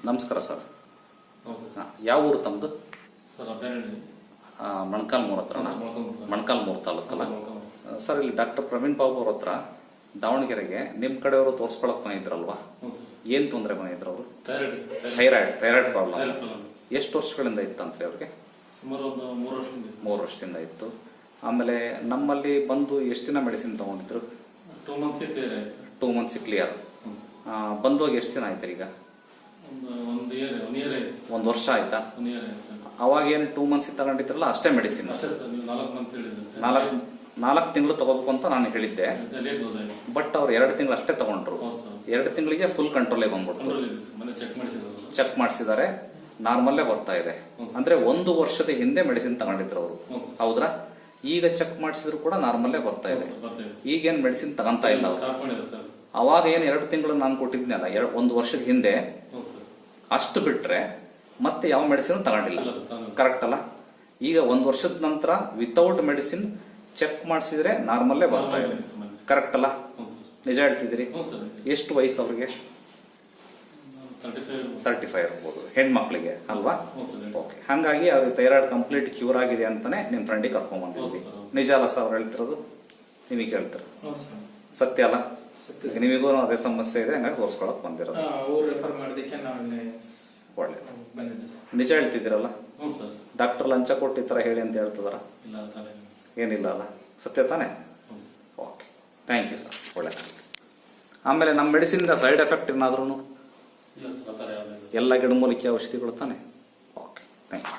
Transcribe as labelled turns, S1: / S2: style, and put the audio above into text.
S1: ನಮಸ್ಕಾರ ಸರ್.
S2: ಹೌದು ಸರ್.
S1: ಯಾವ ಊರು ತಮ್ಮದು?
S2: ಸರ್ ಅಭಯಾರಣ್ಯ
S1: ಮೊಣಕಾಲ್ಮೂರು ಹತ್ರ. ಮೊಣಕಾಲ್ಮೂರು ತಾಲೂಕಲ್ಲ ಸರ್. ಇಲ್ಲಿ ಡಾಕ್ಟರ್ ಪ್ರವೀಣ್ ಬಾಬು ಅವ್ರ ಹತ್ರ ದಾವಣಗೆರೆಗೆ ನಿಮ್ಮ ಕಡೆಯವರು ತೋರಿಸ್ಕೊಳಕ್ ಬಂದಿದ್ರಲ್ವಾ? ಏನು ತೊಂದರೆ ಬಂದಿದ್ರು ಅವರು? Thyroid problem. ಎಷ್ಟು ವರ್ಷಗಳಿಂದ ಇತ್ತಂತೆ ಅವ್ರಿಗೆ?
S2: ಸುಮಾರು
S1: 3 ವರ್ಷದಿಂದ ಇತ್ತು. ಆಮೇಲೆ ನಮ್ಮಲ್ಲಿ ಬಂದು ಎಷ್ಟು ದಿನ ಮೆಡಿಸಿನ್ ತಗೊಂಡಿದ್ರು? 2 ಮಂತ್ಸ್ ಕ್ಲಿಯರ್. ಬಂದೋಗಿ ಎಷ್ಟು ದಿನ ಆಯ್ತು ಈಗ? 1 ವರ್ಷ ಆಯ್ತಾ? ಅವಾಗ ಏನು 2 ಮಂತ್ಸ್ ತಗೊಂಡಿದ್ರಲ್ಲ ಅಷ್ಟೇ ಮೆಡಿಸಿನ್? 4 ತಿಂಗಳು ತಗೋಬೇಕು ಅಂತ ನಾನು ಹೇಳಿದ್ದೆ. ಬಟ್ ಅವ್ರು 2 ತಿಂಗಳು ಅಷ್ಟೇ ತಗೊಂಡ್ರು. 2 ತಿಂಗಳಿಗೆ ಫುಲ್ ಕಂಟ್ರೋಲೇ ಬಂದ್ಬಿಡ್ತು. ಚೆಕ್ ಮಾಡಿಸಿದ್ದಾರೆ, ನಾರ್ಮಲ್ಲೇ ಬರ್ತಾ ಇದೆ. ಅಂದ್ರೆ 1 ವರ್ಷದ ಹಿಂದೆ ಮೆಡಿಸಿನ್ ತಗೊಂಡಿದ್ರು ಅವರು, ಹೌದ್ರಾ? ಈಗ ಚೆಕ್ ಮಾಡಿಸಿದ್ರು ಕೂಡ ನಾರ್ಮಲ್ಲೇ ಬರ್ತಾ ಇದೆ. ಈಗೇನು ಮೆಡಿಸಿನ್ ತಗೊಂತ ಇಲ್ಲ ಅವರು. ಅವಾಗ ಏನು 2 ತಿಂಗಳು ನಾನು ಕೊಟ್ಟಿದ್ನಲ್ಲ 1 ವರ್ಷದ ಹಿಂದೆ, ಅಷ್ಟು ಬಿಟ್ರೆ ಮತ್ತೆ ಯಾವ ಮೆಡಿಸಿನ್ ತಗೊಂಡಿಲ್ಲ. ಕರೆಕ್ಟ್ ಅಲ್ಲ? ಈಗ 1 ವರ್ಷದ ನಂತರ ವಿತೌಟ್ ಮೆಡಿಸಿನ್ ಚೆಕ್ ಮಾಡಿಸಿದ್ರೆ ನಾರ್ಮಲ್ಲೇ ಬರ್ತಾ ಇದೆ. ಕರೆಕ್ಟ್ ಅಲ್ಲ? ನಿಜ ಹೇಳ್ತಿದ್ದೀರಿ? ಎಷ್ಟು ವಯಸ್ಸು ಅವ್ರಿಗೆ? 35 ಇರ್ಬೋದು, ಹೆಣ್ಮಕ್ಳಿಗೆ ಅಲ್ವಾ? ಓಕೆ. ಹಾಗಾಗಿ ಅವ್ರಿಗೆ ಥೈರಾಯ್ಡ್ ಕಂಪ್ಲೀಟ್ ಕ್ಯೂರ್ ಆಗಿದೆ ಅಂತಾನೆ ನಿಮ್ಮ ಫ್ರೆಂಡಿಗೆ ಕರ್ಕೊಂಡ್ ಬಂದಿದ್ವಿ. ನಿಜ ಅಲ್ಲ ಸರ್ ಅವ್ರು ಹೇಳ್ತಿರೋದು? ನಿಮಗೆ ಹೇಳ್ತಾರೆ ಸತ್ಯ ಅಲ್ಲ? ನಿಮಗೂ ಅದೇ ಸಮಸ್ಯೆ ಇದೆ, ಹಂಗಾಗಿ ತೋರಿಸ್ಕೊಳಕ್ ಬಂದಿರೋದು. ಒಳ್ಳೇದು. ನಿಜ ಹೇಳ್ತಿದ್ದೀರಲ್ಲ? ಡಾಕ್ಟರ್ ಲಂಚ ಕೊಟ್ಟು ಈ ತರ ಹೇಳಿ ಅಂತ ಹೇಳ್ತಿದಾರ? ಏನಿಲ್ಲ ಅಲ್ಲ? ಸತ್ಯ ತಾನೆ? Okay, thank you sir. ಒಳ್ಳೆಯದು. ಆಮೇಲೆ ನಮ್ಮ ಮೆಡಿಸಿನ್ ಸೈಡ್ ಎಫೆಕ್ಟ್ ಏನಾದ್ರೂ? ಎಲ್ಲ ಗಿಡಮೂಲಿಕೆ ಔಷಧಿಗಳು ತಾನೆ? Okay, thank you.